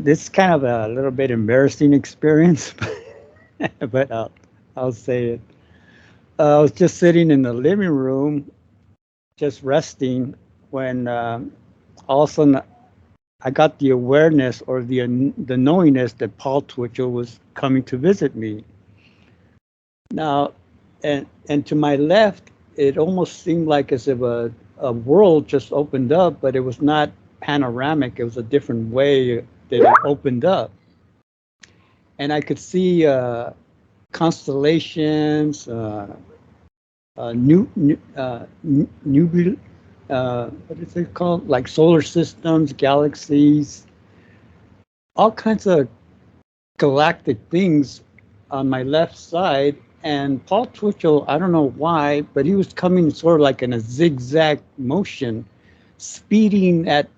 this is kind of a little bit embarrassing experience, but I'll say it. I was just sitting in the living room, just resting, when all of a sudden I got the awareness or the knowingness that Paul Twitchell was coming to visit me. Now, and to my left, it almost seemed like as if a world just opened up, but it was not panoramic. It was a different way that it opened up. And I could see constellations, what is it called? Like solar systems, galaxies, all kinds of galactic things on my left side. And Paul Twitchell, I don't know why, but he was coming sort of like in a zigzag motion, speeding at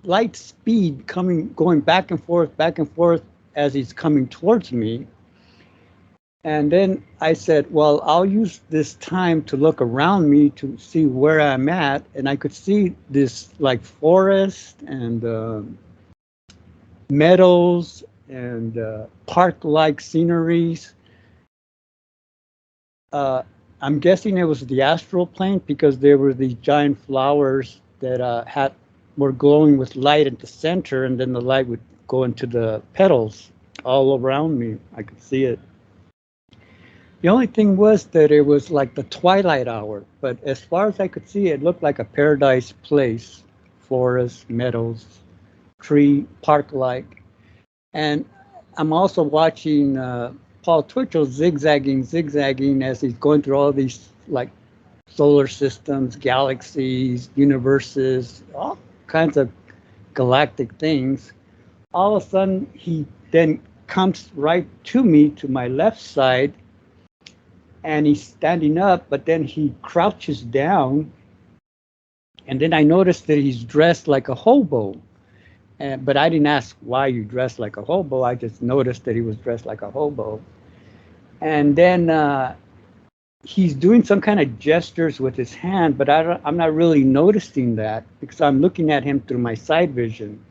light speed, going back and forth as he's coming towards me. And then I said, well, I'll use this time to look around me to see where I'm at. And I could see this like forest and meadows and park-like sceneries. I'm guessing it was the astral plane because there were these giant flowers that were glowing with light at the center, and then the light would go into the petals all around me. I could see it. The only thing was that it was like the twilight hour, but as far as I could see, it looked like a paradise place, forests, meadows, tree, park-like. And I'm also watching Paul Twitchell zigzagging as he's going through all these like solar systems, galaxies, universes, all kinds of galactic things. All of a sudden, he then comes right to me, to my left side, and he's standing up, but then he crouches down. And then I noticed that he's dressed like a hobo. But I didn't ask why you dressed like a hobo. I just noticed that he was dressed like a hobo. And then he's doing some kind of gestures with his hand, but I'm not really noticing that because I'm looking at him through my side vision.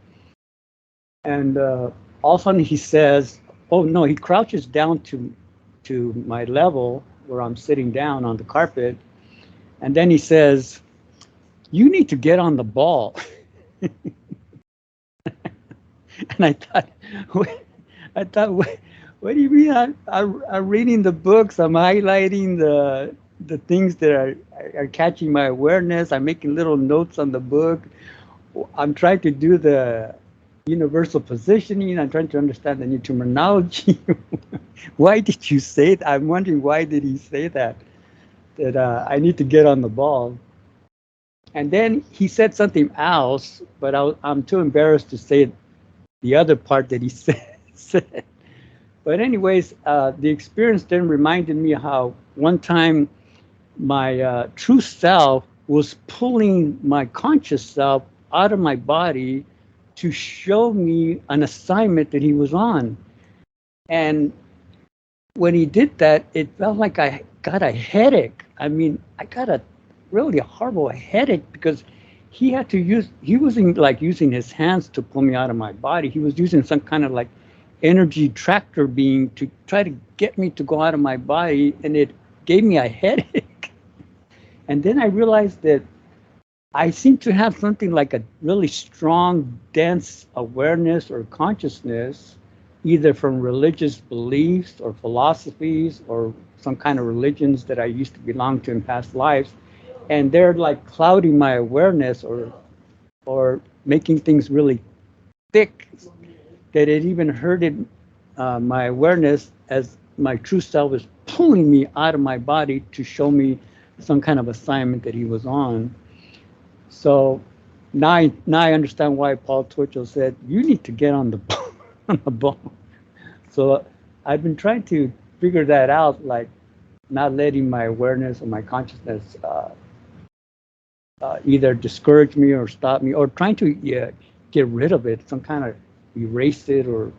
And all of a sudden he says, oh no, he crouches down to my level where I'm sitting down on the carpet. And then he says, you need to get on the ball. And I thought, what do you mean? I'm reading the books. I'm highlighting the things that are catching my awareness. I'm making little notes on the book. I'm trying to do the universal positioning. I'm trying to understand the new terminology. Why did you say that? I'm wondering why did he say that I need to get on the ball. And then he said something else, but I'm too embarrassed to say the other part that he said. But anyways, the experience then reminded me how one time my true self was pulling my conscious self out of my body to show me an assignment that he was on. And when he did that, it felt like I got a headache. I mean, I got a really horrible headache because he wasn't like using his hands to pull me out of my body. He was using some kind of like energy tractor beam to try to get me to go out of my body, and it gave me a headache. And then I realized that I seem to have something like a really strong, dense awareness or consciousness, either from religious beliefs or philosophies or some kind of religions that I used to belong to in past lives. And they're like clouding my awareness or making things really thick that it even hurted my awareness as my true self is pulling me out of my body to show me some kind of assignment that he was on. So now I understand why Paul Twitchell said, you need to get on the ball. So I've been trying to figure that out, like not letting my awareness or my consciousness either discourage me or stop me, or trying to get rid of it, some kind of erase it or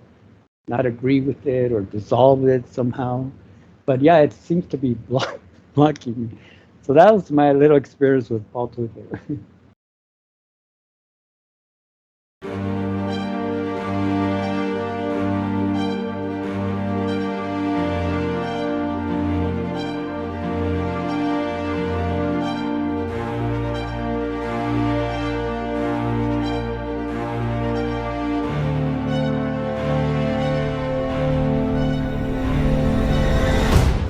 not agree with it or dissolve it somehow. But yeah, it seems to be blocking me. So that was my little experience with Paul Twitchell.